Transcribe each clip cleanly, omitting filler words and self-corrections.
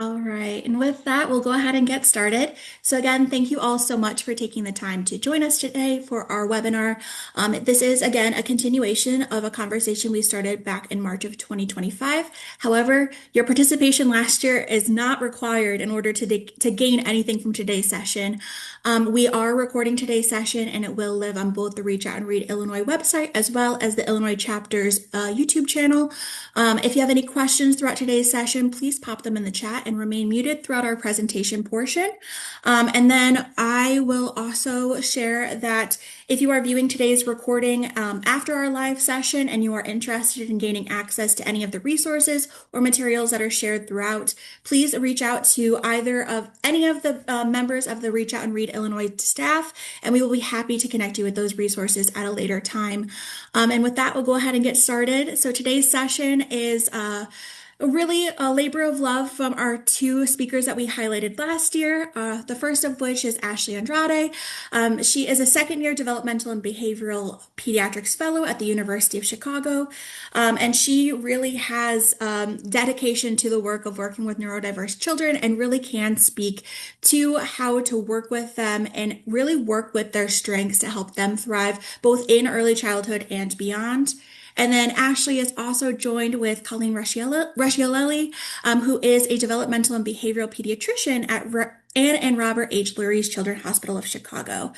All right, and with that, we'll go ahead and get started. So again, thank you all so much for taking the time to join us today for our webinar. This is, again, a continuation of a conversation we started back in March of 2025. However, your participation last year is not required in order to gain anything from today's session. We are recording today's session, and it will live on both the Reach Out and Read Illinois website as well as the Illinois chapter's YouTube channel. If you have any questions throughout today's session, please pop them in the chat and remain muted throughout our presentation portion. And then I will also share that if you are viewing today's recording after our live session and you are interested in gaining access to any of the resources or materials that are shared throughout, please reach out to either of any of the members of the Reach Out and Read Illinois staff, and we will be happy to connect you with those resources at a later time. And with that, we'll go ahead and get started. So today's session is really a labor of love from our two speakers that we highlighted last year. The first of which is Ashley Andrade. She is a second-year developmental and behavioral pediatrics fellow at the University of Chicago. And she really has dedication to the work of working with neurodiverse children and really can speak to how to work with them and really work with their strengths to help them thrive both in early childhood and beyond. And then Ashley is also joined with Colleen Rusciolelli, who is a developmental and behavioral pediatrician at Anne and Robert H. Lurie's Children's Hospital of Chicago.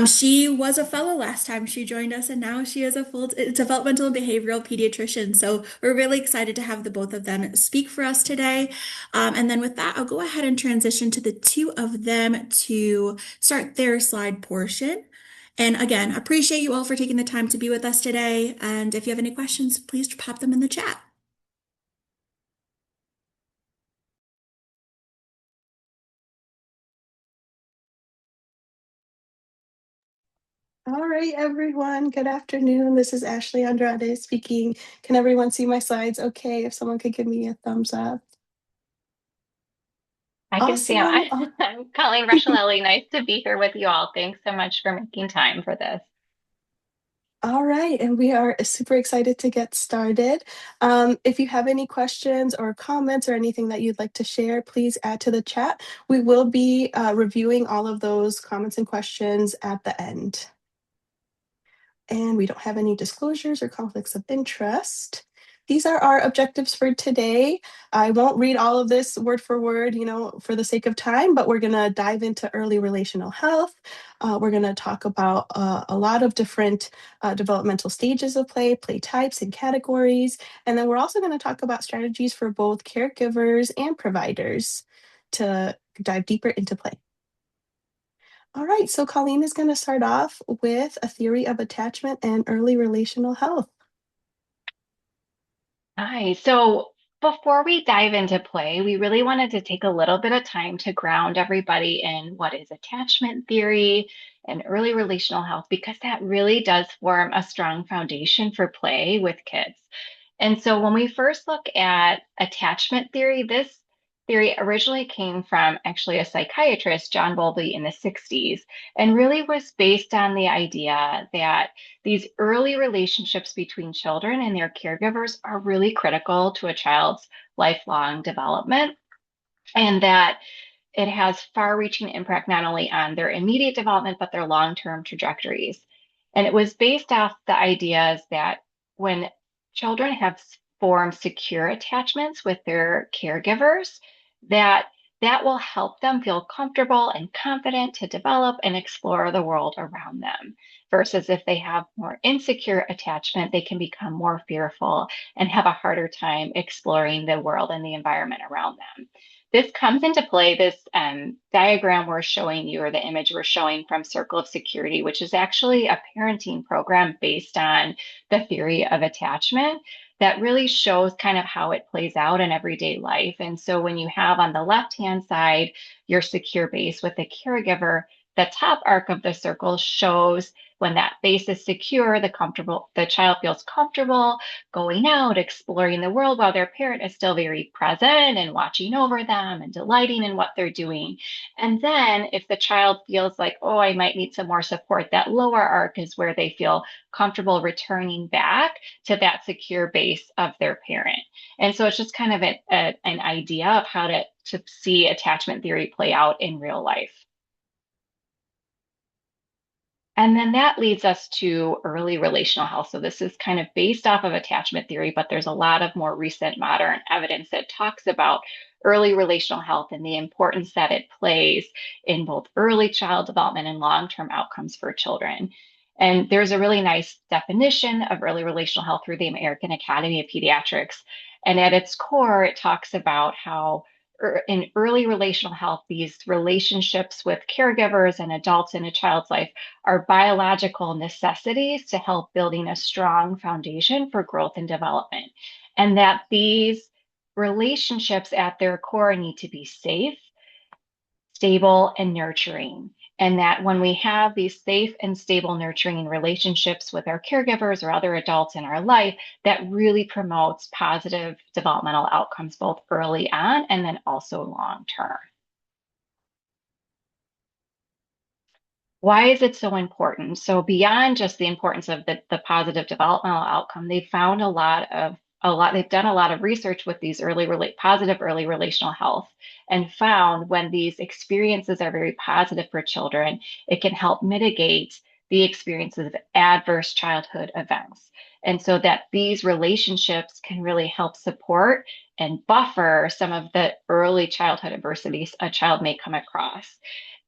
She was a fellow last time she joined us, and now she is a full developmental and behavioral pediatrician. So we're really excited to have the both of them speak for us today. And then with that, I'll go ahead and transition to the two of them to start their slide portion. And again, appreciate you all for taking the time to be with us today. And if you have any questions, please pop them in the chat. All right, everyone. Good afternoon. This is Ashley Andrade speaking. Can everyone see my slides okay? If someone could give me a thumbs up. I can see him. Awesome. I'm Colleen Rusciolelli. Nice to be here with you all. Thanks so much for making time for this. All right, and we are super excited to get started. If you have any questions or comments or anything that you'd like to share, please add to the chat. We will be reviewing all of those comments and questions at the end. And we don't have any disclosures or conflicts of interest. These are our objectives for today. I won't read all of this word for word, for the sake of time, but we're going to dive into early relational health. We're going to talk about a lot of different developmental stages of play types and categories. And then we're also going to talk about strategies for both caregivers and providers to dive deeper into play. All right, so Colleen is going to start off with a theory of attachment and early relational health. Hi. So before we dive into play, we really wanted to take a little bit of time to ground everybody in what is attachment theory and early relational health, because that really does form a strong foundation for play with kids. And so when we first look at attachment theory, this theory originally came from actually a psychiatrist, John Bowlby, in the 60s, and really was based on the idea that these early relationships between children and their caregivers are really critical to a child's lifelong development, and that it has far-reaching impact not only on their immediate development, but their long-term trajectories. And it was based off the ideas that when children have formed secure attachments with their caregivers, that that will help them feel comfortable and confident to develop and explore the world around them. Versus if they have more insecure attachment, they can become more fearful and have a harder time exploring the world and the environment around them. This comes into play, this diagram we're showing you, or the image we're showing from Circle of Security, which is actually a parenting program based on the theory of attachment that really shows kind of how it plays out in everyday life. And so when you have on the left-hand side your secure base with the caregiver, the top arc of the circle shows when that base is secure, the child feels comfortable going out, exploring the world while their parent is still very present and watching over them and delighting in what they're doing. And then if the child feels like, oh, I might need some more support, that lower arc is where they feel comfortable returning back to that secure base of their parent. And so it's just kind of an idea of how to see attachment theory play out in real life. And then that leads us to early relational health. So this is kind of based off of attachment theory, but there's a lot of more recent modern evidence that talks about early relational health and the importance that it plays in both early child development and long-term outcomes for children. And there's a really nice definition of early relational health through the American Academy of Pediatrics. And at its core, it talks about how in early relational health, these relationships with caregivers and adults in a child's life are biological necessities to help building a strong foundation for growth and development. And that these relationships at their core need to be safe, stable, and nurturing. And that when we have these safe and stable, nurturing relationships with our caregivers or other adults in our life, that really promotes positive developmental outcomes both early on and then also long term. Why is it so important? So beyond just the importance of the positive developmental outcome, they've found they've done a lot of research with these positive early relational health and found when these experiences are very positive for children, it can help mitigate the experiences of adverse childhood events. And so that these relationships can really help support and buffer some of the early childhood adversities a child may come across.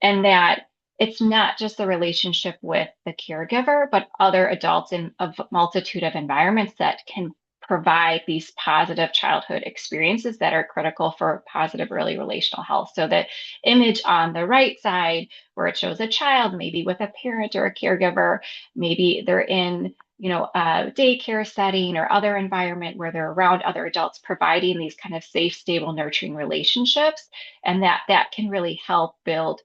And that it's not just the relationship with the caregiver, but other adults in a multitude of environments that can provide these positive childhood experiences that are critical for positive early relational health. So the image on the right side, where it shows a child, maybe with a parent or a caregiver, maybe they're in a daycare setting or other environment where they're around other adults providing these kind of safe, stable, nurturing relationships. And that can really help build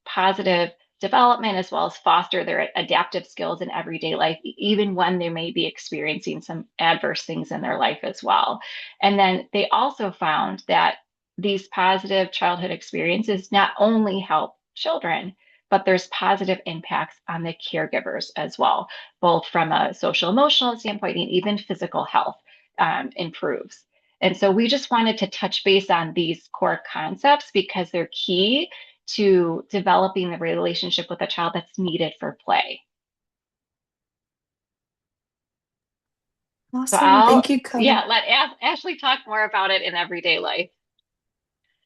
positive development as well as foster their adaptive skills in everyday life, even when they may be experiencing some adverse things in their life as well. And then they also found that these positive childhood experiences not only help children, but there's positive impacts on the caregivers as well, both from a social emotional standpoint and even physical health improves. And so we just wanted to touch base on these core concepts because they're key to developing the relationship with a child that's needed for play. So Awesome. Thank you, Colleen. let Ashley talk more about it in everyday life.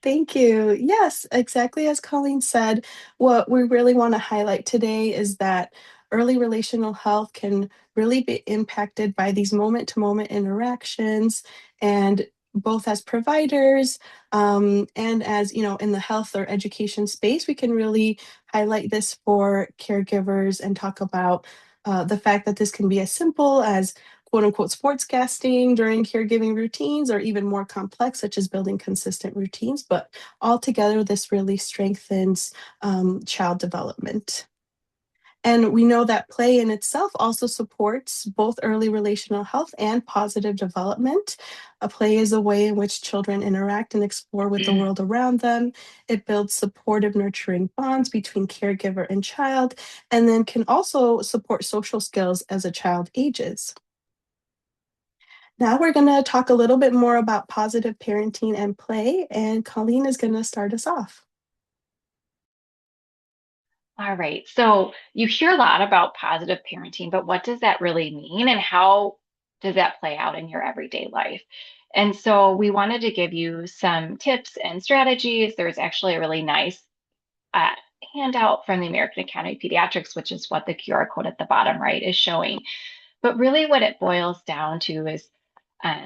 Thank you. Yes, exactly as Colleen said, what we really want to highlight today is that early relational health can really be impacted by these moment to moment interactions and both as providers and as in the health or education space we can really highlight this for caregivers and talk about the fact that this can be as simple as quote unquote sportscasting during caregiving routines or even more complex, such as building consistent routines. But altogether, this really strengthens child development. And we know that play in itself also supports both early relational health and positive development. A play is a way in which children interact and explore with the world around them. It builds supportive, nurturing bonds between caregiver and child, and then can also support social skills as a child ages. Now we're going to talk a little bit more about positive parenting and play, and Colleen is going to start us off. All right. So you hear a lot about positive parenting, but what does that really mean and how does that play out in your everyday life? And so we wanted to give you some tips and strategies. There's actually a really nice uh, handout from the American Academy of Pediatrics, which is what the QR code at the bottom right is showing. But really, what it boils down to is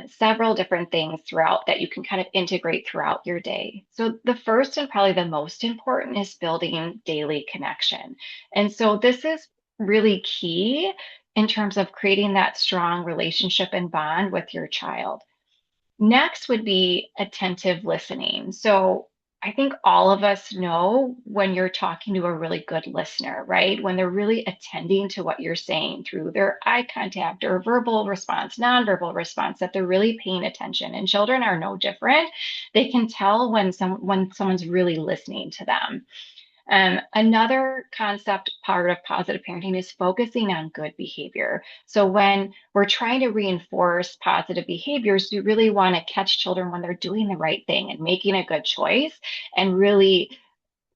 several different things throughout that you can kind of integrate throughout your day. So, the first and probably the most important is building daily connection. And so, this is really key in terms of creating that strong relationship and bond with your child. Next would be attentive listening. So, I think all of us know when you're talking to a really good listener, right? When they're really attending to what you're saying through their eye contact or verbal response, nonverbal response, that they're really paying attention. And children are no different. They can tell when someone's really listening to them. Another concept part of positive parenting is focusing on good behavior. So when we're trying to reinforce positive behaviors, we really want to catch children when they're doing the right thing and making a good choice and really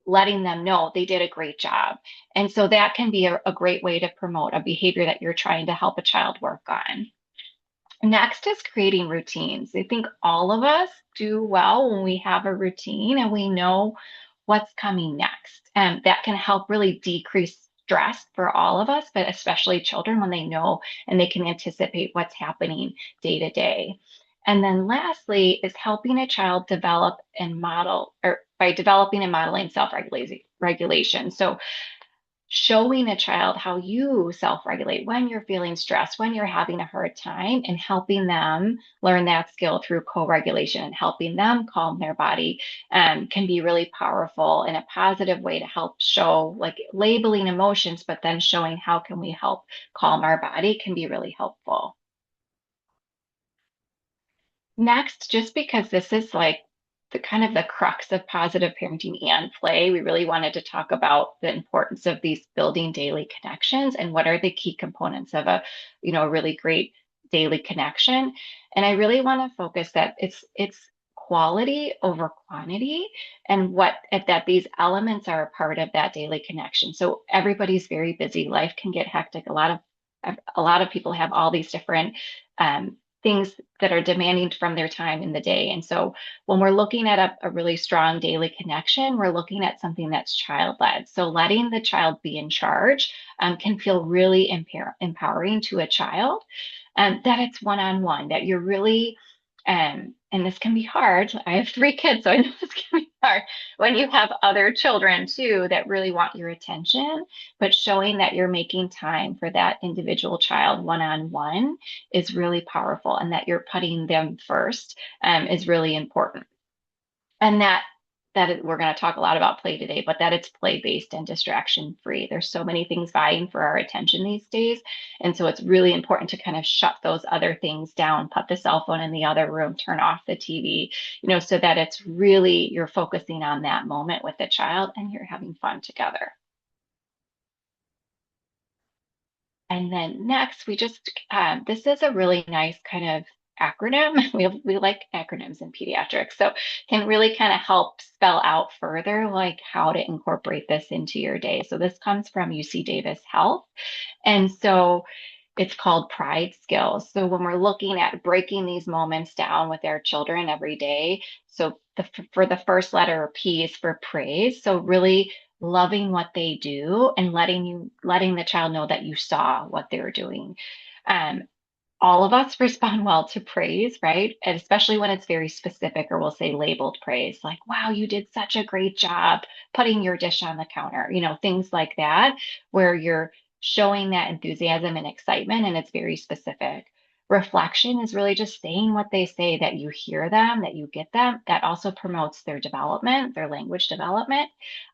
letting them know they did a great job. And so that can be a great way to promote a behavior that you're trying to help a child work on. Next is creating routines. I think all of us do well when we have a routine and we know what's coming next. And that can help really decrease stress for all of us, but especially children when they know and they can anticipate what's happening day to day. And then lastly is helping a child develop and model, or by developing and modeling self-regulation. So showing a child how you self-regulate when you're feeling stressed, when you're having a hard time, and helping them learn that skill through co-regulation and helping them calm their body can be really powerful in a positive way to help show like labeling emotions, but then showing how can we help calm our body can be really helpful. Next, just because this is like the kind of the crux of positive parenting and play, we really wanted to talk about the importance of these building daily connections and what are the key components of a really great daily connection. And I really want to focus that it's quality over quantity and that these elements are a part of that daily connection. So everybody's very busy. Life can get hectic. A lot of people have all these different things that are demanding from their time in the day. And so when we're looking at a really strong daily connection, we're looking at something that's child led. So letting the child be in charge can feel really empowering to a child. That it's one on one, that you're really, and this can be hard. I have 3 kids, so I know this can be hard when you have other children too that really want your attention, but showing that you're making time for that individual child one on one is really powerful, and that you're putting them first is really important. And we're going to talk a lot about play today, but that it's play based and distraction free. There's so many things vying for our attention these days. And so it's really important to kind of shut those other things down, put the cell phone in the other room, turn off the TV, so that it's really you're focusing on that moment with the child and you're having fun together. And then next, this is a really nice kind of acronym. We like acronyms in pediatrics. So can really kind of help spell out further like how to incorporate this into your day. So this comes from UC Davis Health. And so it's called Pride Skills. So when we're looking at breaking these moments down with our children every day, so for the first letter P is for praise. So really loving what they do and letting the child know that you saw what they're doing. Um, all of us respond well to praise, right? And especially when it's very specific, or we'll say labeled praise, like, wow, you did such a great job putting your dish on the counter, things like that, where you're showing that enthusiasm and excitement and it's very specific. Reflection is really just saying what they say, that you hear them, that you get them. That also promotes their development, their language development.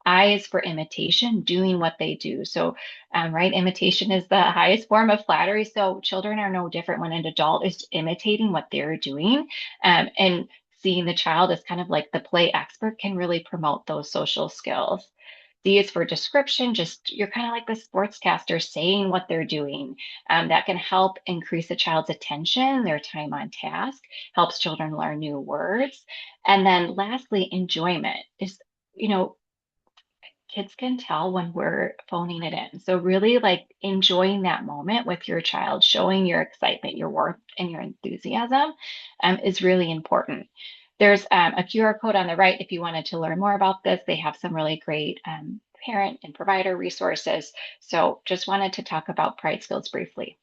I is for imitation, doing what they do. So right? Imitation is the highest form of flattery. So children are no different when an adult is imitating what they're doing. And seeing the child as kind of like the play expert can really promote those social skills. D is for description, just you're kind of like the sportscaster saying what they're doing. That can help increase a child's attention, their time on task, helps children learn new words. And then lastly, enjoyment is, you know, kids can tell when we're phoning it in. So really like enjoying that moment with your child, showing your excitement, your worth, and your enthusiasm is really important. There's a QR code on the right if you wanted to learn more about this. They have some really great parent and provider resources. So just wanted to talk about Pride Skills briefly.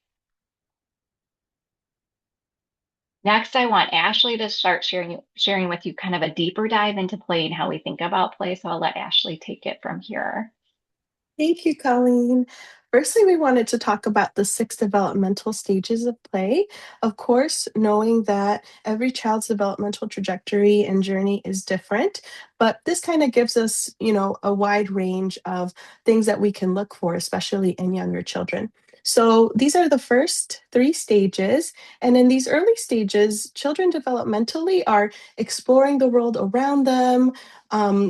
Next, I want Ashley to start sharing with you kind of a deeper dive into play and how we think about play. So I'll let Ashley take it from here. Thank you, Colleen. Firstly, we wanted to talk about the six developmental stages of play. Of course, knowing that every child's developmental trajectory and journey is different, but this kind of gives us, a wide range of things that we can look for, especially in younger children. So these are the first three stages. And in these early stages, children developmentally are exploring the world around them,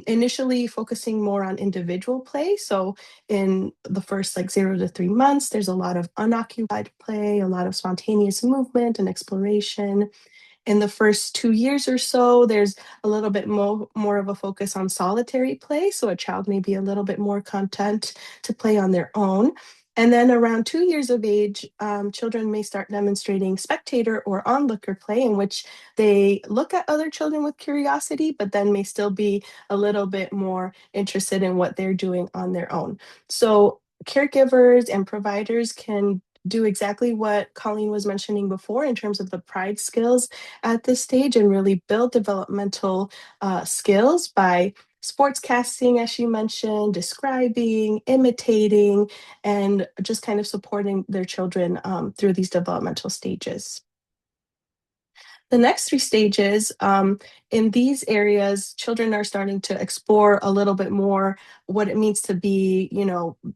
initially focusing more on individual play. So in the first like 0 to 3 months, there's a lot of unoccupied play, a lot of spontaneous movement and exploration. In the first 2 years or so, there's a little bit more of a focus on solitary play. So a child may be a little bit more content to play on their own. And then around 2 years of age, children may start demonstrating spectator or onlooker play, in which they look at other children with curiosity, but then may still be a little bit more interested in what they're doing on their own. So caregivers and providers can do exactly what Colleen was mentioning before in terms of the pride skills at this stage and really build developmental skills by sportscasting, as she mentioned, describing, imitating, and just kind of supporting their children through these developmental stages. The next three stages, in these areas, children are starting to explore a little bit more what it means to be,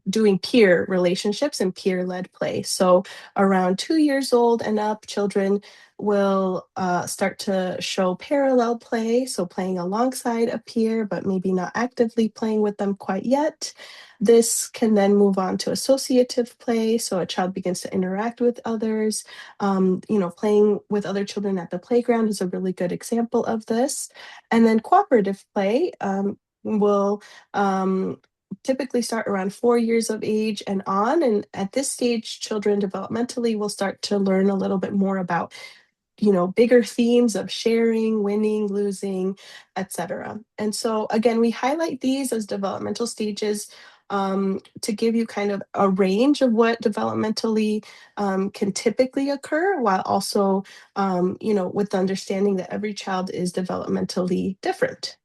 doing peer relationships and peer led play. So, around 2 years old and up, children will start to show parallel play. So, playing alongside a peer, but maybe not actively playing with them quite yet. This can then move on to associative play. So, a child begins to interact with others. Playing with other children at the playground is a really good example of this. And then cooperative play will typically start around 4 years of age and on. And at this stage, children developmentally will start to learn a little bit more about bigger themes of sharing, winning, losing, etc. And so again, we highlight these as developmental stages to give you kind of a range of what developmentally can typically occur, while also, with the understanding that every child is developmentally different.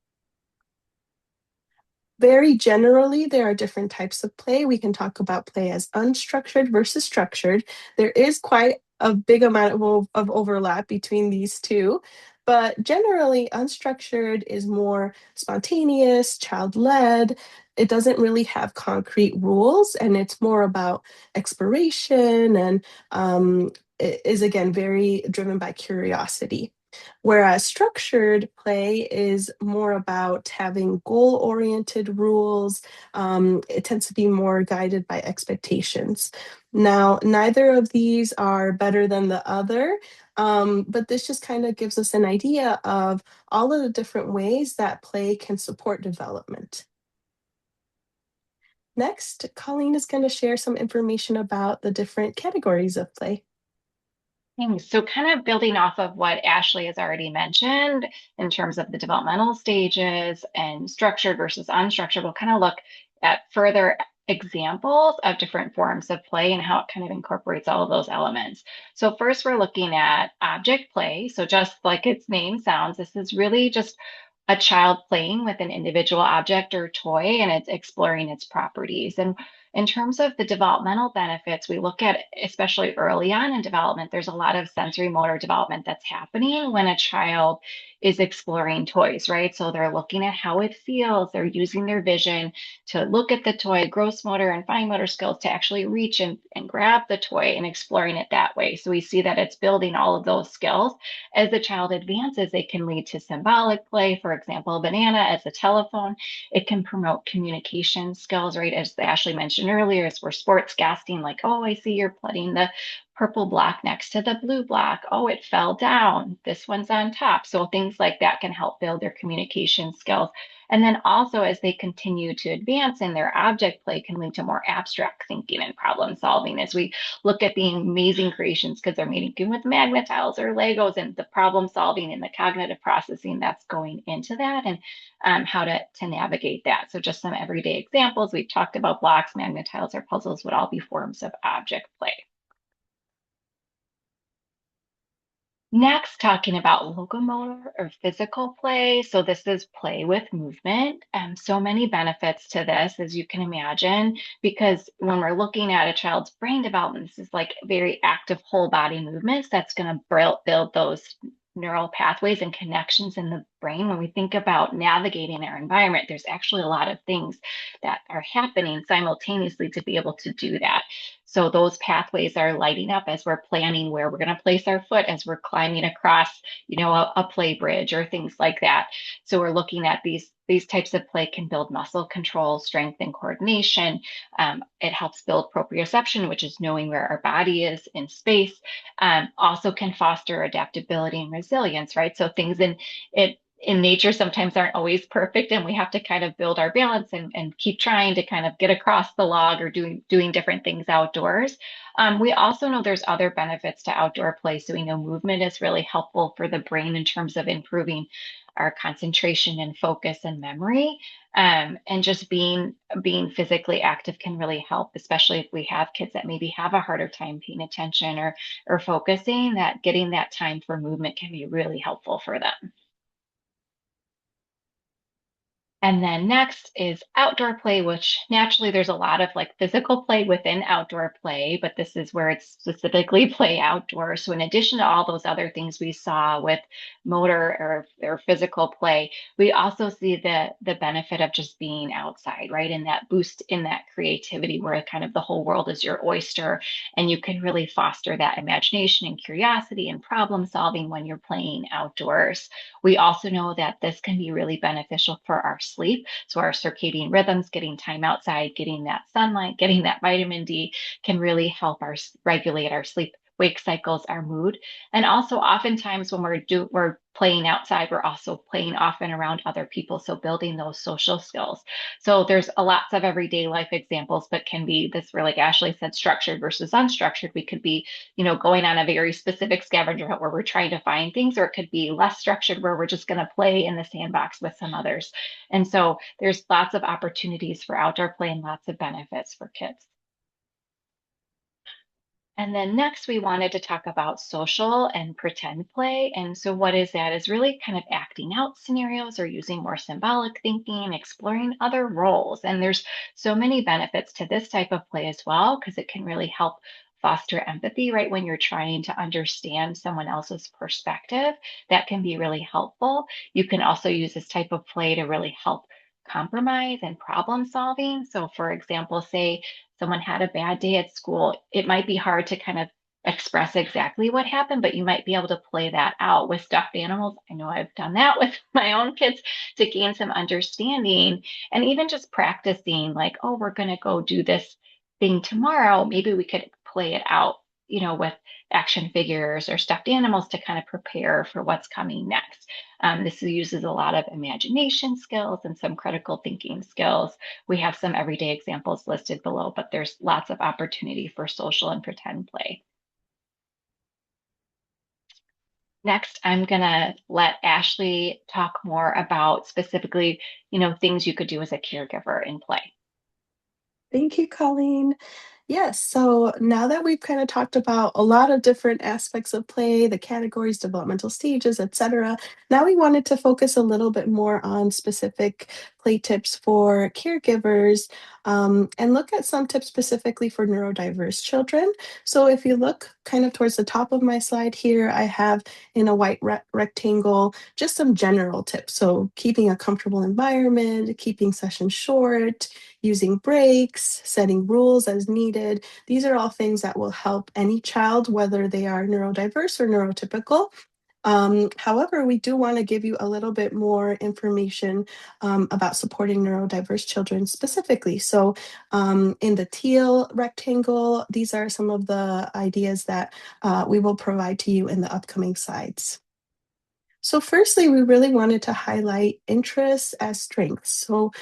Very generally, there are different types of play. We can talk about play as unstructured versus structured. There is quite a big amount of overlap between these two, but generally, unstructured is more spontaneous, child led. It doesn't really have concrete rules, and it's more about exploration and it is again very driven by curiosity. Whereas structured play is more about having goal oriented rules. It tends to be more guided by expectations. Now, neither of these are better than the other, but this just kind of gives us an idea of all of the different ways that play can support development. Next, Colleen is going to share some information about the different categories of play. Thanks. So kind of building off of what Ashley has already mentioned in terms of the developmental stages and structured versus unstructured, we'll kind of look at further examples of different forms of play and how it kind of incorporates all of those elements. So first we're looking at object play. So just like its name sounds, this is really just a child playing with an individual object or toy, and it's exploring its properties. And in terms of the developmental benefits, we look at, especially early on in development, there's a lot of sensory motor development that's happening when a child is exploring toys, right? So they're looking at how it feels, they're using their vision to look at the toy, gross motor and fine motor skills to actually reach and grab the toy and exploring it that way. So we see that it's building all of those skills. As the child advances, it can lead to symbolic play, for example, a banana as a telephone. It can promote communication skills, right? As Ashley mentioned earlier, as we're sportscasting, like, oh, I see you're putting the purple block next to the blue block. Oh, it fell down. This one's on top. So things like that can help build their communication skills. And then also, as they continue to advance in their object play, can lead to more abstract thinking and problem solving as we look at the amazing creations because they're making with magnet tiles or Legos and the problem solving and the cognitive processing that's going into that and how to navigate that. So just some everyday examples. We've talked about blocks, magnet tiles, or puzzles would all be forms of object play. Next, talking about locomotor or physical play. So this is play with movement. So many benefits to this, as you can imagine, because when we're looking at a child's brain development, this is like very active whole body movements that's going to build those neural pathways and connections in the brain. When we think about navigating our environment, there's actually a lot of things that are happening simultaneously to be able to do that. So those pathways are lighting up as we're planning where we're going to place our foot as we're climbing across, a play bridge or things like that. So we're looking at these types of play can build muscle control, strength, and coordination. It helps build proprioception, which is knowing where our body is in space. Also can foster adaptability and resilience, right? So things in nature sometimes aren't always perfect, and we have to kind of build our balance and keep trying to kind of get across the log or doing different things outdoors. We also know there's other benefits to outdoor play. So we know movement is really helpful for the brain in terms of improving our concentration and focus and memory. And just being physically active can really help, especially if we have kids that maybe have a harder time paying attention or focusing, that getting that time for movement can be really helpful for them. And then next is outdoor play, which naturally there's a lot of like physical play within outdoor play, but this is where it's specifically play outdoors. So in addition to all those other things we saw with motor or physical play, we also see the benefit of just being outside, right? And that boost in that creativity where kind of the whole world is your oyster, and you can really foster that imagination and curiosity and problem solving when you're playing outdoors. We also know that this can be really beneficial for our sleep. So, our circadian rhythms, getting time outside, getting that sunlight, getting that vitamin D can really help regulate our sleep wake cycles, our mood. And also oftentimes when we're playing outside, we're also playing often around other people. So building those social skills. So there's a lots of everyday life examples, but can be this really, like Ashley said, structured versus unstructured. We could be going on a very specific scavenger hunt where we're trying to find things, or it could be less structured where we're just going to play in the sandbox with some others. And so there's lots of opportunities for outdoor play and lots of benefits for kids. And then next, we wanted to talk about social and pretend play. And so, what is that? Is really kind of acting out scenarios or using more symbolic thinking, exploring other roles. And there's so many benefits to this type of play as well, because it can really help foster empathy, right? When you're trying to understand someone else's perspective, that can be really helpful. You can also use this type of play to really help compromise and problem solving. So, for example, say someone had a bad day at school, it might be hard to kind of express exactly what happened, but you might be able to play that out with stuffed animals. I know I've done that with my own kids to gain some understanding and even just practicing, like, oh, we're going to go do this thing tomorrow. Maybe we could play it out, with action figures or stuffed animals to kind of prepare for what's coming next. This uses a lot of imagination skills and some critical thinking skills. We have some everyday examples listed below, but there's lots of opportunity for social and pretend play. Next, I'm going to let Ashley talk more about specifically, things you could do as a caregiver in play. Thank you, Colleen. Yes, so now that we've kind of talked about a lot of different aspects of play, the categories, developmental stages, etc., now we wanted to focus a little bit more on specific play tips for caregivers, and look at some tips specifically for neurodiverse children. So if you look kind of towards the top of my slide here, I have in a white rectangle just some general tips. So keeping a comfortable environment, keeping sessions short, using breaks, setting rules as needed. These are all things that will help any child, whether they are neurodiverse or neurotypical. However, we do want to give you a little bit more information about supporting neurodiverse children specifically. So, in the teal rectangle, these are some of the ideas that we will provide to you in the upcoming slides. So, firstly, we really wanted to highlight interests as strengths. So,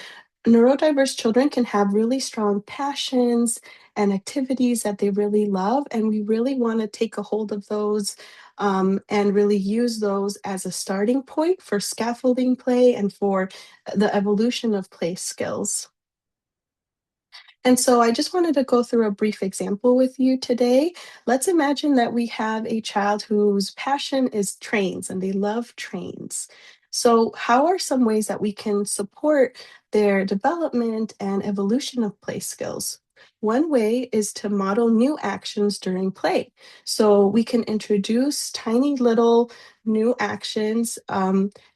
neurodiverse children can have really strong passions and activities that they really love, and we really want to take a hold of those and really use those as a starting point for scaffolding play and for the evolution of play skills. And so I just wanted to go through a brief example with you today. Let's imagine that we have a child whose passion is trains and they love trains. So, how are some ways that we can support their development and evolution of play skills? One way is to model new actions during play. So, we can introduce tiny little new actions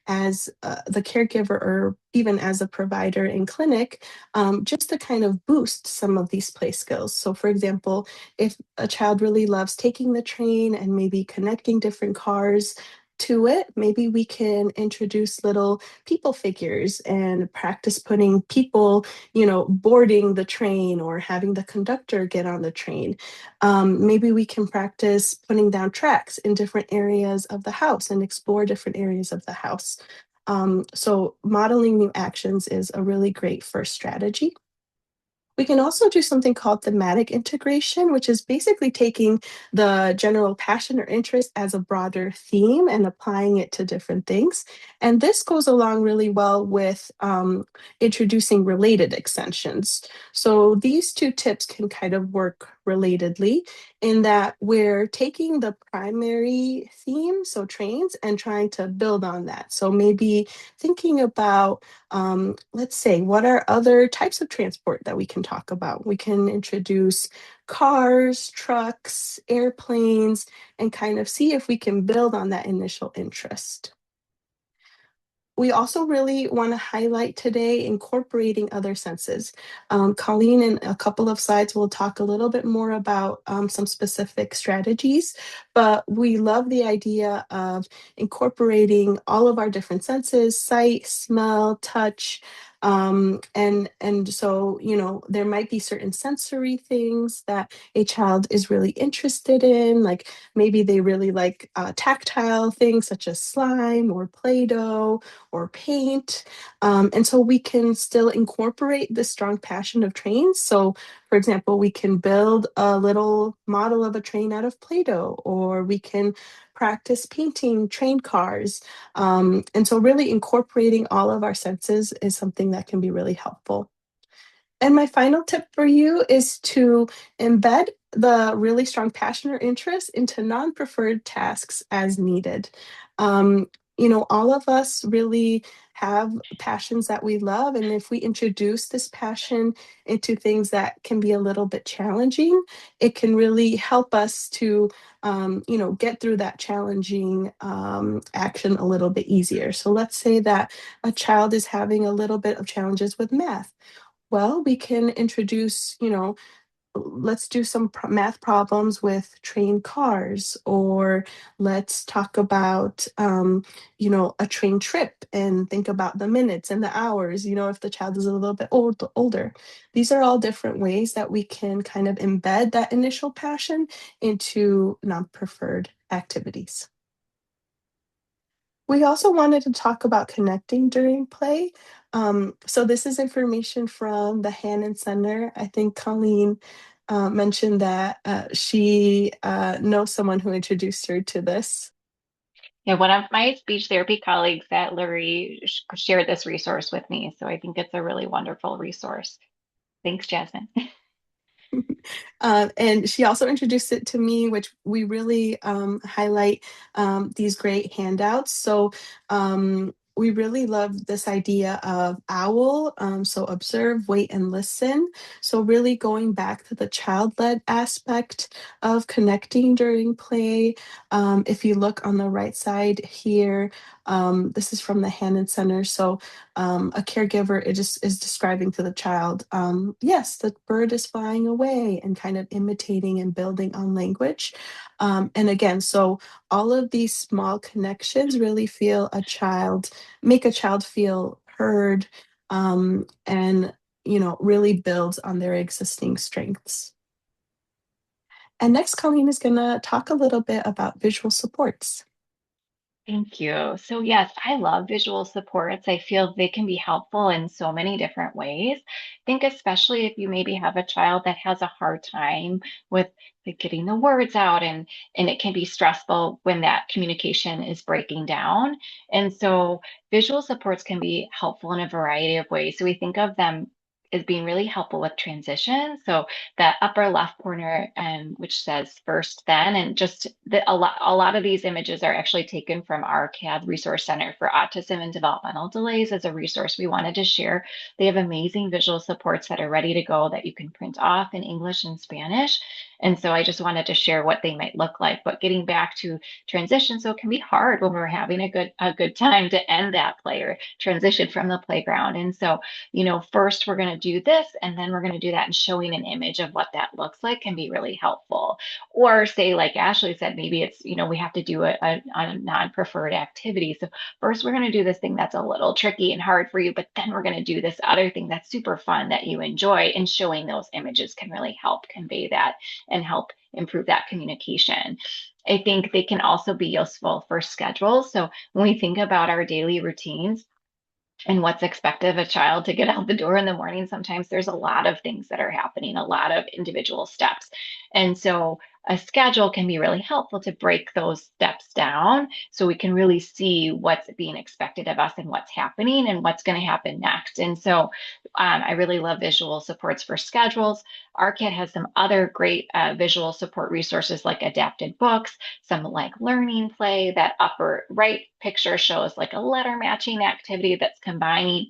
as the caregiver or even as a provider in clinic, just to kind of boost some of these play skills. So, for example, if a child really loves taking the train and maybe connecting different cars to it, maybe we can introduce little people figures and practice putting people, boarding the train or having the conductor get on the train. Maybe we can practice putting down tracks in different areas of the house and explore different areas of the house. So, modeling new actions is a really great first strategy. We can also do something called thematic integration, which is basically taking the general passion or interest as a broader theme and applying it to different things. And this goes along really well with introducing related extensions. So these two tips can kind of work relatedly in that we're taking the primary theme, so trains, and trying to build on that. So maybe thinking about let's say, what are other types of transport that we can talk about? We can introduce cars, trucks, airplanes, and kind of see if we can build on that initial interest. We also really want to highlight today incorporating other senses. Colleen, in a couple of slides, will talk a little bit more about some specific strategies, but we love the idea of incorporating all of our different senses: sight, smell, touch. And so, there might be certain sensory things that a child is really interested in, like maybe they really like tactile things such as slime or Play-Doh or paint. And so we can still incorporate the strong passion of trains. So, for example, we can build a little model of a train out of Play Doh, or we can practice painting train cars. And so, really incorporating all of our senses is something that can be really helpful. And my final tip for you is to embed the really strong passion or interest into non-preferred tasks as needed. Um, all of us really have passions that we love, and if we introduce this passion into things that can be a little bit challenging, it can really help us to, get through that challenging action a little bit easier. So let's say that a child is having a little bit of challenges with math. Well, we can introduce, let's do some math problems with train cars, or let's talk about, a train trip and think about the minutes and the hours, if the child is a little bit older. These are all different ways that we can kind of embed that initial passion into non-preferred activities. We also wanted to talk about connecting during play. So this is information from the Hannon Center. I think Colleen mentioned that she knows someone who introduced her to this. Yeah, one of my speech therapy colleagues at Lurie shared this resource with me. So I think it's a really wonderful resource. Thanks, Jasmine. And she also introduced it to me, which we really highlight these great handouts. So we really love this idea of OWL, so observe, wait, and listen. So really going back to the child-led aspect of connecting during play. If you look on the right side here, this is from the Hannon Center. So a caregiver is describing to the child, yes, the bird is flying away, and kind of imitating and building on language. And again, so all of these small connections really make a child feel heard, and really builds on their existing strengths. And next, Colleen is going to talk a little bit about visual supports. Thank you. So, yes, I love visual supports. I feel they can be helpful in so many different ways. I think, especially if you maybe have a child that has a hard time with like, getting the words out, and it can be stressful when that communication is breaking down. And so, visual supports can be helpful in a variety of ways. So, we think of them is being really helpful with transition. So the upper left corner, which says first then, and just a lot of these images are actually taken from our CAD Resource Center for Autism and Developmental Delays as a resource we wanted to share. They have amazing visual supports that are ready to go that you can print off in English and Spanish. And so I just wanted to share what they might look like. But getting back to transition, so it can be hard when we're having a good time to end that play or transition from the playground. And so, first we're going to do this, and then we're going to do that, and showing an image of what that looks like can be really helpful. Or say, like Ashley said, maybe it's, we have to do a non-preferred activity. So first we're going to do this thing that's a little tricky and hard for you, but then we're going to do this other thing that's super fun that you enjoy, and showing those images can really help convey that and help improve that communication. I think they can also be useful for schedules. So when we think about our daily routines and what's expected of a child to get out the door in the morning, sometimes there's a lot of things that are happening, a lot of individual steps. And so a schedule can be really helpful to break those steps down so we can really see what's being expected of us and what's happening and what's going to happen next. And so I really love visual supports for schedules. ARCAT has some other great visual support resources like adapted books, some like learning play. That upper right picture shows like a letter matching activity that's combining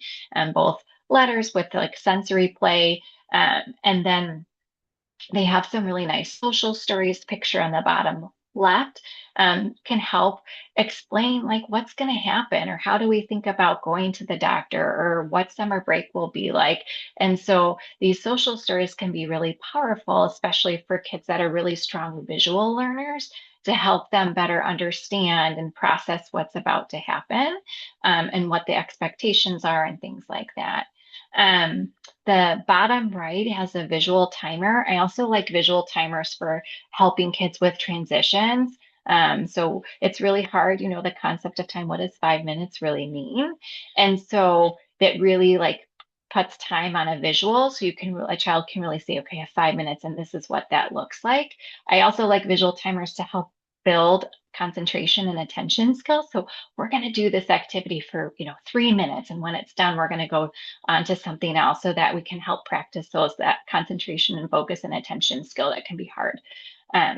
both letters with like sensory play. And then they have some really nice social stories. Picture on the bottom left can help explain like what's going to happen, or how do we think about going to the doctor, or what summer break will be like. And so these social stories can be really powerful, especially for kids that are really strong visual learners, to help them better understand and process what's about to happen, and what the expectations are and things like that. Um, the bottom right has a visual timer. I also like visual timers for helping kids with transitions. So it's really hard, the concept of time. What does 5 minutes really mean? And so that really like puts time on a visual, so a child can really say, okay, I have 5 minutes and this is what that looks like. I also like visual timers to help build concentration and attention skills. So we're going to do this activity for 3 minutes, and when it's done we're going to go on to something else, so that we can help practice that concentration and focus and attention skill that can be hard.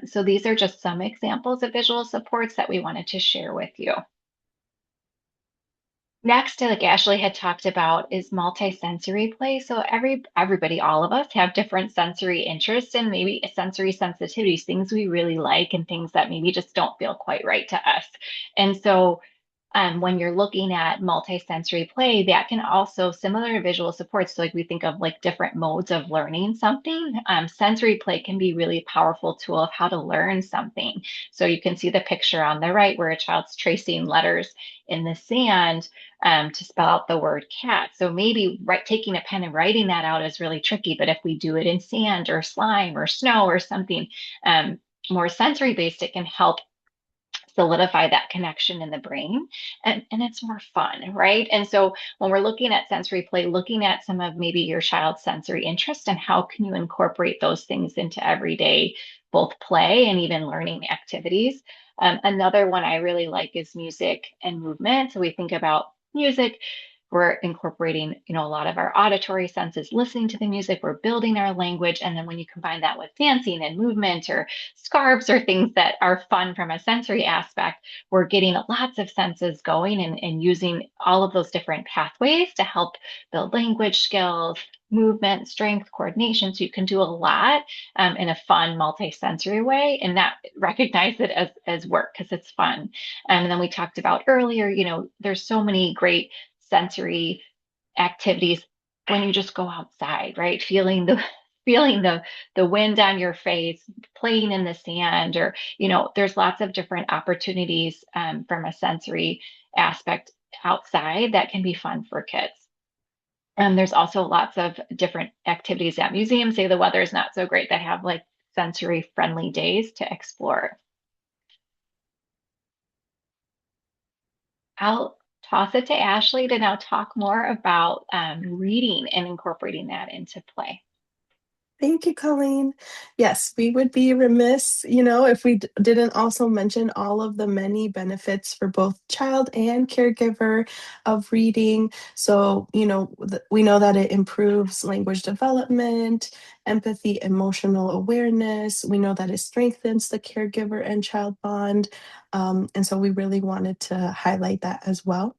So these are just some examples of visual supports that we wanted to share with you. Next, like Ashley had talked about, is multisensory play. So everybody, all of us have different sensory interests and maybe sensory sensitivities, things we really like and things that maybe just don't feel quite right to us. And so when you're looking at multisensory play, that can also similar to visual supports. So like we think of like different modes of learning something. Sensory play can be really powerful tool of how to learn something. So you can see the picture on the right where a child's tracing letters in the sand to spell out the word cat. So maybe taking a pen and writing that out is really tricky. But if we do it in sand or slime or snow or something more sensory based, it can help solidify that connection in the brain, and it's more fun, right? And so when we're looking at sensory play, looking at some of maybe your child's sensory interest and how can you incorporate those things into everyday both play and even learning activities. Another one I really like is music and movement. So we think about music, we're incorporating, a lot of our auditory senses, listening to the music, we're building our language. And then when you combine that with dancing and movement or scarves or things that are fun from a sensory aspect, we're getting lots of senses going and using all of those different pathways to help build language skills, movement, strength, coordination. So you can do a lot in a fun, multi-sensory way, and not recognize it as work because it's fun. And then we talked about earlier, there's so many great sensory activities when you just go outside, right? Feeling the wind on your face, playing in the sand, or there's lots of different opportunities from a sensory aspect outside that can be fun for kids. And there's also lots of different activities at museums. Say the weather is not so great, that have like sensory friendly days to explore. I'll toss it to Ashley to now talk more about reading and incorporating that into play. Thank you, Colleen. Yes, we would be remiss, if we didn't also mention all of the many benefits for both child and caregiver of reading. So, we know that it improves language development, empathy, emotional awareness. We know that it strengthens the caregiver and child bond. And so we really wanted to highlight that as well.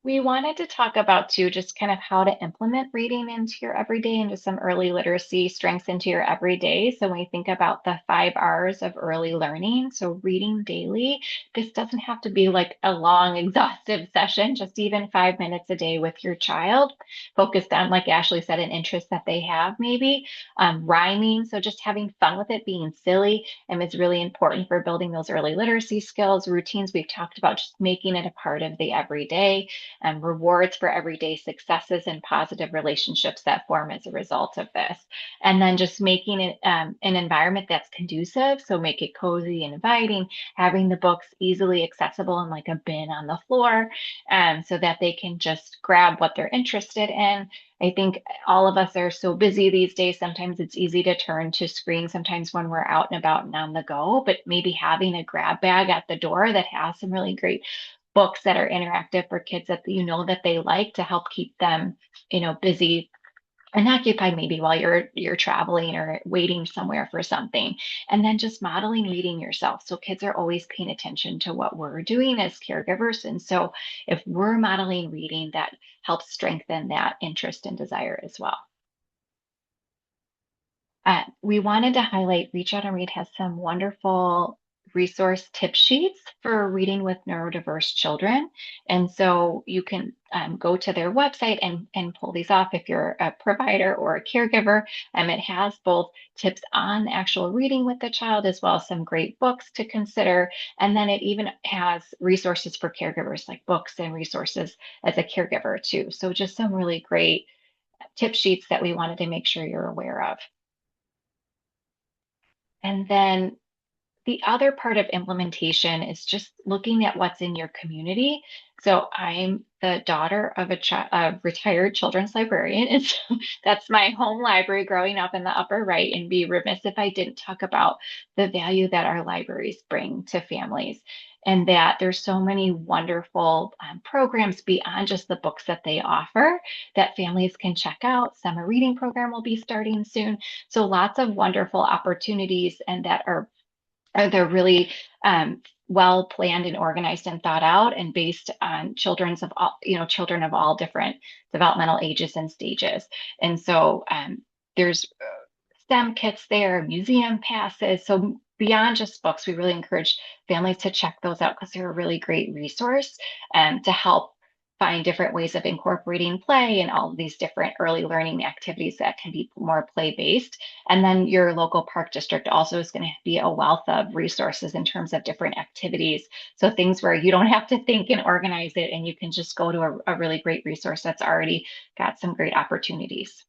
We wanted to talk about too, just kind of how to implement reading into your everyday and just some early literacy strengths into your everyday. So when we think about the 5 R's of early learning, so reading daily, this doesn't have to be like a long, exhaustive session, just even 5 minutes a day with your child, focused on, like Ashley said, an interest that they have maybe. Rhyming, so just having fun with it, being silly, and it's really important for building those early literacy skills. Routines we've talked about, just making it a part of the everyday, and rewards for everyday successes and positive relationships that form as a result of this. And then just making it an environment that's conducive. So make it cozy and inviting, having the books easily accessible in like a bin on the floor, so that they can just grab what they're interested in. I think all of us are so busy these days. Sometimes it's easy to turn to screens sometimes when we're out and about and on the go, but maybe having a grab bag at the door that has some really great books that are interactive for kids that that they like, to help keep them busy and occupied, maybe while you're traveling or waiting somewhere for something. And then just modeling reading yourself, so kids are always paying attention to what we're doing as caregivers, and so if we're modeling reading, that helps strengthen that interest and desire as well. We wanted to highlight Reach Out and Read has some wonderful resource tip sheets for reading with neurodiverse children. And so you can go to their website and pull these off if you're a provider or a caregiver. It has both tips on actual reading with the child as well as some great books to consider. And then it even has resources for caregivers, like books and resources as a caregiver too. So just some really great tip sheets that we wanted to make sure you're aware of. And then the other part of implementation is just looking at what's in your community. So I'm the daughter of a retired children's librarian, and so that's my home library growing up in the upper right, and be remiss if I didn't talk about the value that our libraries bring to families, and that there's so many wonderful programs beyond just the books that they offer that families can check out. Summer reading program will be starting soon. So lots of wonderful opportunities, and that they're really well planned and organized and thought out, and based on children of all different developmental ages and stages. And so there's STEM kits there, museum passes. So beyond just books, we really encourage families to check those out, because they're a really great resource to help find different ways of incorporating play and all of these different early learning activities that can be more play based. And then your local park district also is going to be a wealth of resources in terms of different activities. So things where you don't have to think and organize it, and you can just go to a really great resource that's already got some great opportunities.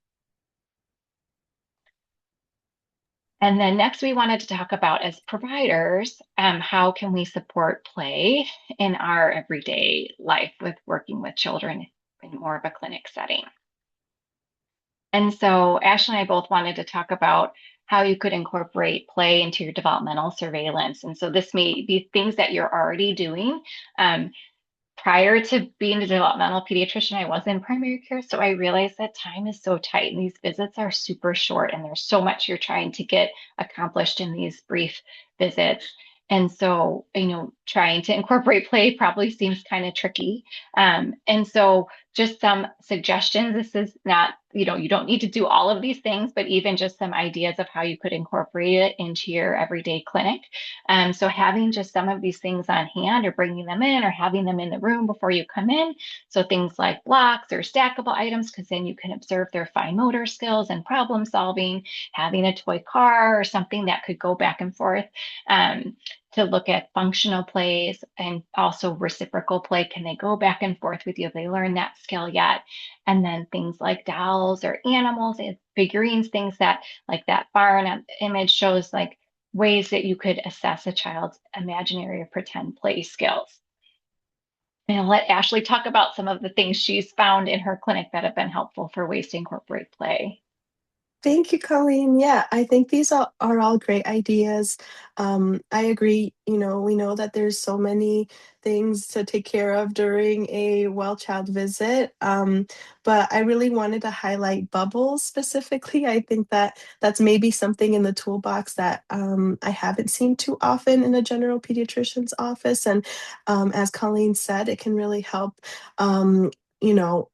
And then next, we wanted to talk about, as providers, how can we support play in our everyday life with working with children in more of a clinic setting. And so Ashley and I both wanted to talk about how you could incorporate play into your developmental surveillance. And so this may be things that you're already doing. Prior to being a developmental pediatrician, I was in primary care. So I realized that time is so tight and these visits are super short, and there's so much you're trying to get accomplished in these brief visits. And so, trying to incorporate play probably seems kind of tricky. And so just some suggestions. This is not, you don't need to do all of these things, but even just some ideas of how you could incorporate it into your everyday clinic. So having just some of these things on hand, or bringing them in, or having them in the room before you come in. So things like blocks or stackable items, because then you can observe their fine motor skills and problem solving, having a toy car or something that could go back and forth. To look at functional plays and also reciprocal play. Can they go back and forth with you? Have they learned that skill yet? And then things like dolls or animals and figurines, things that, like that barn image shows, like ways that you could assess a child's imaginary or pretend play skills. And I'll let Ashley talk about some of the things she's found in her clinic that have been helpful for ways to incorporate play. Thank you, Colleen. Yeah, I think these are all great ideas. I agree. We know that there's so many things to take care of during a well child visit. But I really wanted to highlight bubbles specifically. I think that that's maybe something in the toolbox that I haven't seen too often in a general pediatrician's office. And as Colleen said, it can really help. Um, you know,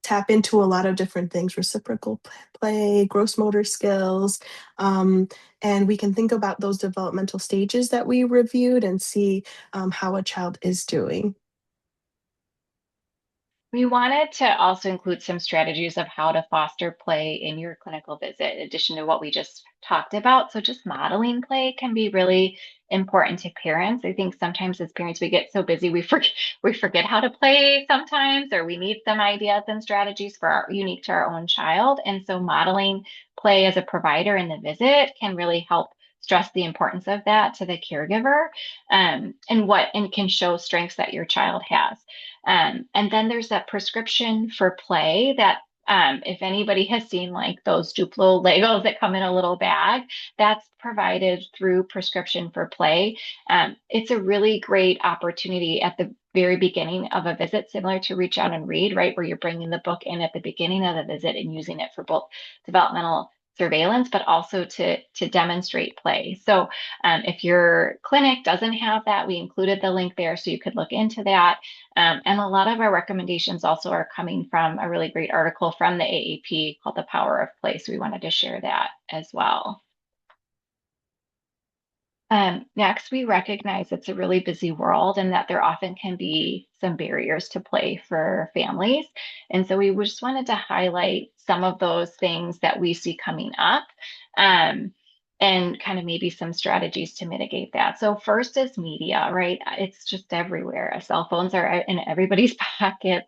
Tap into a lot of different things, reciprocal play, gross motor skills. Um, and we can think about those developmental stages that we reviewed and see how a child is doing. We wanted to also include some strategies of how to foster play in your clinical visit, in addition to what we just talked about. So, just modeling play can be really important to parents. I think sometimes as parents, we get so busy we forget how to play sometimes, or we need some ideas and strategies for unique to our own child. And so, modeling play as a provider in the visit can really help stress the importance of that to the caregiver, and can show strengths that your child has. And then there's that prescription for play that, if anybody has seen like those Duplo Legos that come in a little bag, that's provided through prescription for play. It's a really great opportunity at the very beginning of a visit, similar to Reach Out and Read, right? Where you're bringing the book in at the beginning of the visit and using it for both developmental surveillance, but also to demonstrate play. So if your clinic doesn't have that, we included the link there so you could look into that. And a lot of our recommendations also are coming from a really great article from the AAP called The Power of Play. So we wanted to share that as well. Next, we recognize it's a really busy world and that there often can be some barriers to play for families. And so we just wanted to highlight some of those things that we see coming up. Um, and kind of maybe some strategies to mitigate that. So first is media, right? It's just everywhere. Cell phones are in everybody's pocket.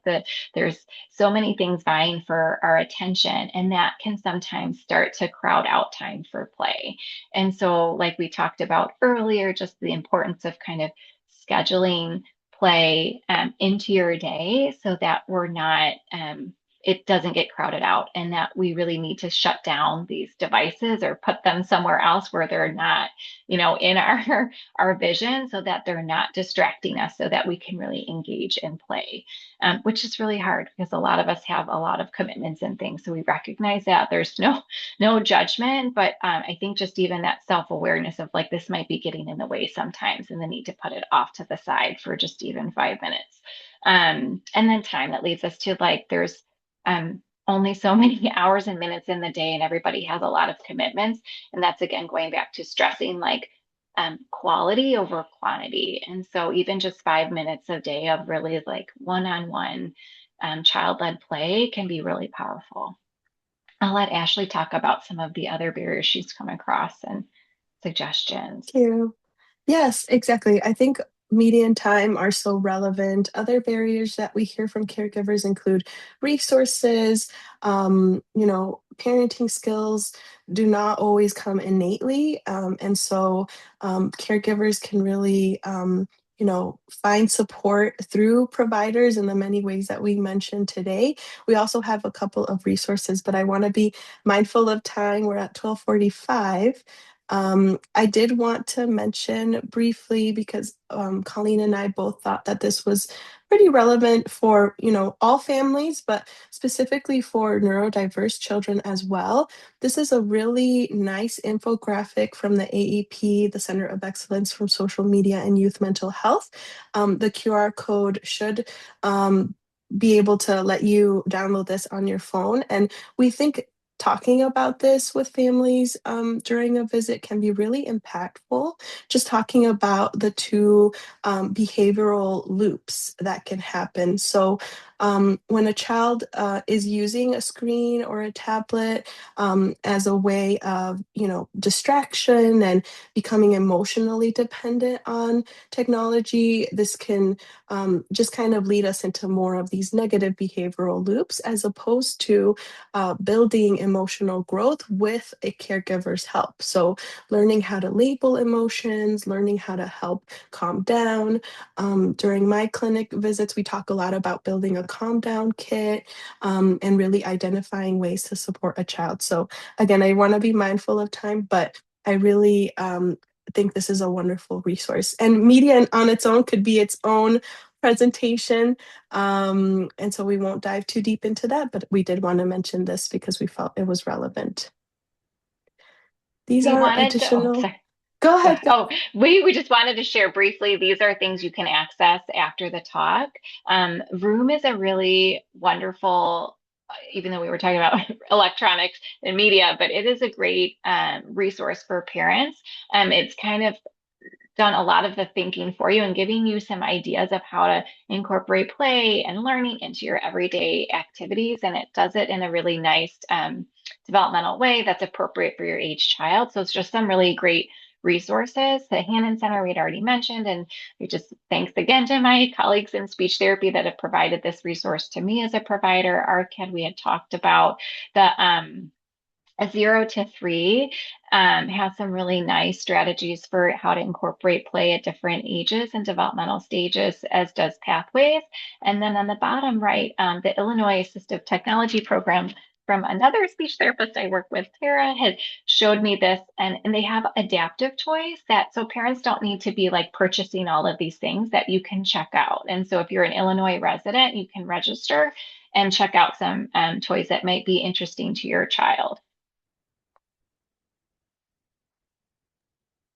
There's so many things vying for our attention, and that can sometimes start to crowd out time for play. And so, like we talked about earlier, just the importance of kind of scheduling play into your day so that we're not, it doesn't get crowded out, and that we really need to shut down these devices or put them somewhere else where they're not, in our vision, so that they're not distracting us, so that we can really engage in play, which is really hard because a lot of us have a lot of commitments and things. So we recognize that there's no judgment, but I think just even that self-awareness of like this might be getting in the way sometimes, and the need to put it off to the side for just even 5 minutes. And then time that leads us to like there's only so many hours and minutes in the day, and everybody has a lot of commitments. And that's again going back to stressing like quality over quantity. And so even just 5 minutes a day of really like one-on-one child-led play can be really powerful. I'll let Ashley talk about some of the other barriers she's come across and suggestions. Thank you. Yes, exactly. I think media and time are so relevant. Other barriers that we hear from caregivers include resources, parenting skills do not always come innately. And so caregivers can really, find support through providers in the many ways that we mentioned today. We also have a couple of resources, but I want to be mindful of time. We're at 12:45. I did want to mention briefly because Colleen and I both thought that this was pretty relevant for all families, but specifically for neurodiverse children as well. This is a really nice infographic from the AEP, the Center of Excellence for Social Media and Youth Mental Health. The QR code should be able to let you download this on your phone, and we think talking about this with families during a visit can be really impactful. Just talking about the two behavioral loops that can happen. So, when a child is using a screen or a tablet as a way of, distraction and becoming emotionally dependent on technology, this can just kind of lead us into more of these negative behavioral loops as opposed to building emotional growth with a caregiver's help. So learning how to label emotions, learning how to help calm down. During my clinic visits, we talk a lot about building a calm down kit, and really identifying ways to support a child. So again, I want to be mindful of time, but I really think this is a wonderful resource. And media on its own could be its own presentation. And so we won't dive too deep into that, but we did want to mention this because we felt it was relevant. These We are wanted to, oh, additional. sorry. Go ahead. Go. Oh, we just wanted to share briefly. These are things you can access after the talk. Room is a really wonderful, even though we were talking about electronics and media, but it is a great resource for parents. It's kind of done a lot of the thinking for you and giving you some ideas of how to incorporate play and learning into your everyday activities. And it does it in a really nice developmental way that's appropriate for your age child. So it's just some really great resources. The Hannon Center we had already mentioned, and we just thanks again to my colleagues in speech therapy that have provided this resource to me as a provider. ARCAD, we had talked about the a 0 to 3 has some really nice strategies for how to incorporate play at different ages and developmental stages, as does Pathways. And then on the bottom right, the Illinois Assistive Technology Program from another speech therapist I work with, Tara, had showed me this, and they have adaptive toys that so parents don't need to be like purchasing all of these things that you can check out. And so if you're an Illinois resident, you can register and check out some toys that might be interesting to your child.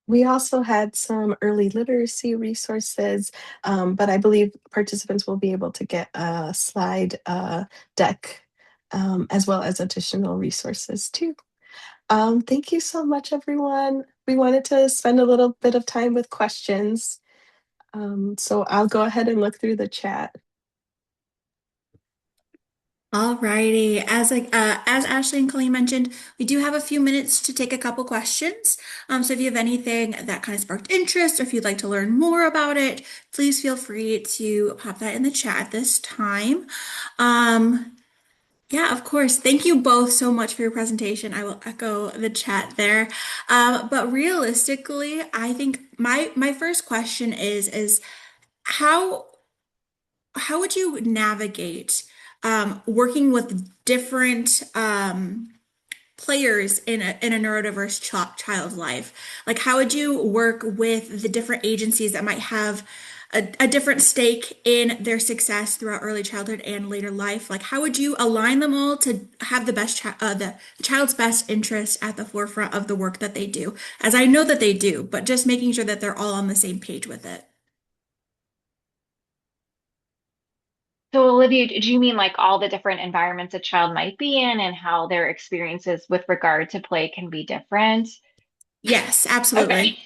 We also had some early literacy resources, but I believe participants will be able to get a slide deck, as well as additional resources too. Thank you so much, everyone. We wanted to spend a little bit of time with questions. So I'll go ahead and look through the chat. Alrighty. As Ashley and Colleen mentioned, we do have a few minutes to take a couple questions. So if you have anything that kind of sparked interest, or if you'd like to learn more about it, please feel free to pop that in the chat at this time. Um, yeah, of course. Thank you both so much for your presentation. I will echo the chat there. But realistically, I think my first question is how how would you navigate working with different players in a neurodiverse child's life? Like, how would you work with the different agencies that might have a different stake in their success throughout early childhood and later life? Like, how would you align them all to have the the child's best interest at the forefront of the work that they do? As I know that they do, but just making sure that they're all on the same page with it. So, Olivia, do you mean like all the different environments a child might be in and how their experiences with regard to play can be different? Yes, Okay. absolutely.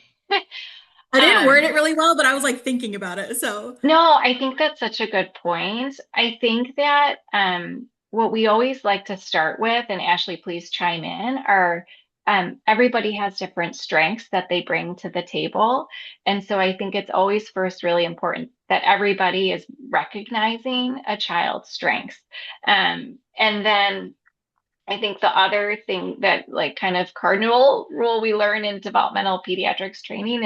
I didn't word Um, it really well, but I was like thinking about it. So, no, I think that's such a good point. I think that what we always like to start with, and Ashley, please chime in, are everybody has different strengths that they bring to the table. And so I think it's always first really important that everybody is recognizing a child's strengths. And then I think the other thing that like kind of cardinal rule we learn in developmental pediatrics training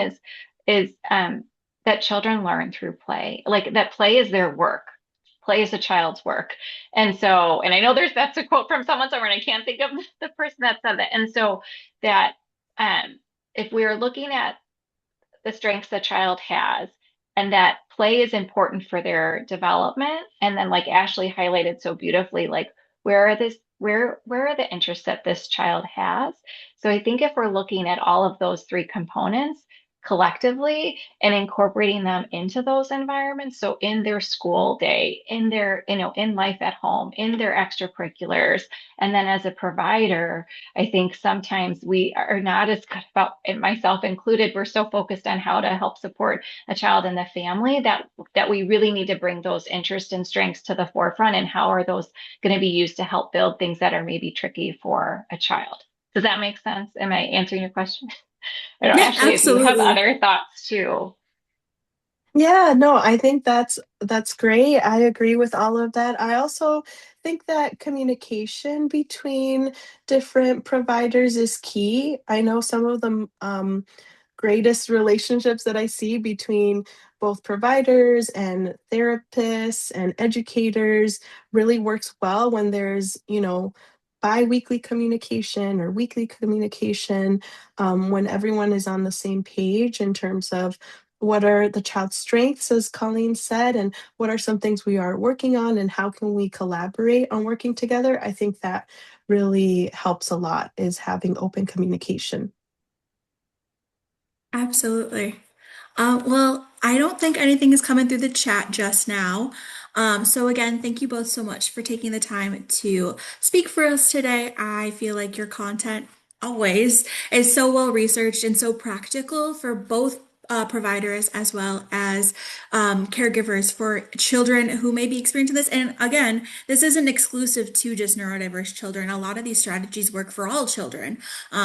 is that children learn through play. Like that play is their work. Play is a child's work. And so, and I know that's a quote from someone somewhere, and I can't think of the person that said that. And so that if we are looking at the strengths the child has and that play is important for their development, and then like Ashley highlighted so beautifully, like where are the interests that this child has. So I think if we're looking at all of those three components collectively and incorporating them into those environments, so in their school day, in their in life at home, in their extracurriculars, and then as a provider, I think sometimes we are not as good about, and myself included, we're so focused on how to help support a child and the family that we really need to bring those interests and strengths to the forefront, and how are those going to be used to help build things that are maybe tricky for a child. Does that make sense? Am I answering your question? I know, yeah, Ashley, if you have absolutely. other thoughts too. Yeah, no, I think that's great. I agree with all of that. I also think that communication between different providers is key. I know some of the greatest relationships that I see between both providers and therapists and educators really works well when there's, bi-weekly communication or weekly communication, when everyone is on the same page in terms of what are the child's strengths, as Colleen said, and what are some things we are working on, and how can we collaborate on working together. I think that really helps a lot is having open communication. Absolutely. Well, I don't think anything is coming through the chat just now. So again, thank you both so much for taking the time to speak for us today. I feel like your content always is so well researched and so practical for both providers as well as caregivers for children who may be experiencing this. And again, this isn't exclusive to just neurodiverse children. A lot of these strategies work for all children.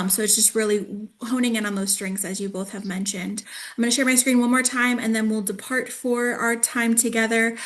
So it's just really honing in on those strengths, as you both have mentioned. I'm going to share my screen one more time and then we'll depart for our time together.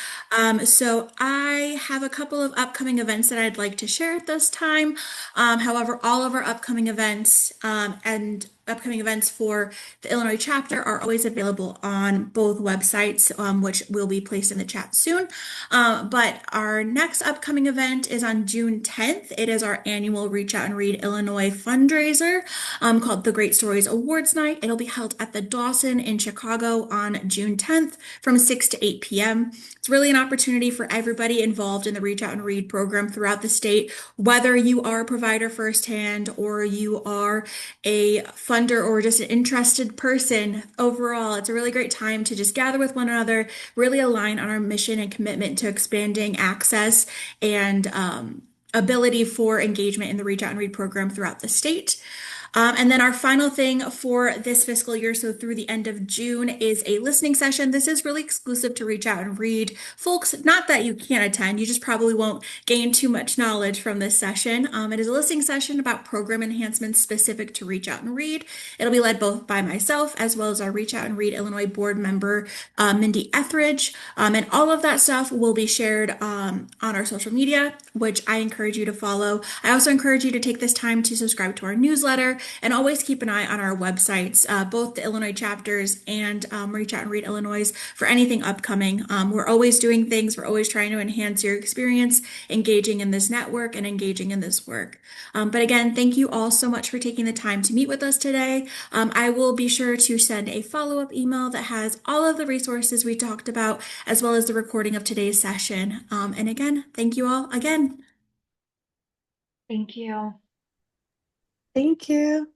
So I have a couple of upcoming events that I'd like to share at this time. However, all of our upcoming events and upcoming events for the Illinois chapter are always available on both websites, which will be placed in the chat soon. But our next upcoming event is on June 10th. It is our annual Reach Out and Read Illinois fundraiser called the Great Stories Awards Night. It'll be held at the Dawson in Chicago on June 10th from 6 to 8 p.m. It's really an opportunity for everybody involved in the Reach Out and Read program throughout the state, whether you are a provider firsthand or you are a funder or just an interested person. Overall, it's a really great time to just gather with one another, really align on our mission and commitment to expanding access and ability for engagement in the Reach Out and Read program throughout the state. And then our final thing for this fiscal year, so through the end of June, is a listening session. This is really exclusive to Reach Out and Read. Folks, not that you can't attend, you just probably won't gain too much knowledge from this session. It is a listening session about program enhancements specific to Reach Out and Read. It'll be led both by myself as well as our Reach Out and Read Illinois board member, Mindy Etheridge. And all of that stuff will be shared on our social media, which I encourage you to follow. I also encourage you to take this time to subscribe to our newsletter and always keep an eye on our websites, both the Illinois chapters and Reach Out and Read Illinois for anything upcoming. We're always doing things. We're always trying to enhance your experience, engaging in this network and engaging in this work. But again, thank you all so much for taking the time to meet with us today. I will be sure to send a follow-up email that has all of the resources we talked about, as well as the recording of today's session. And again, thank you all again. Thank you. Thank you.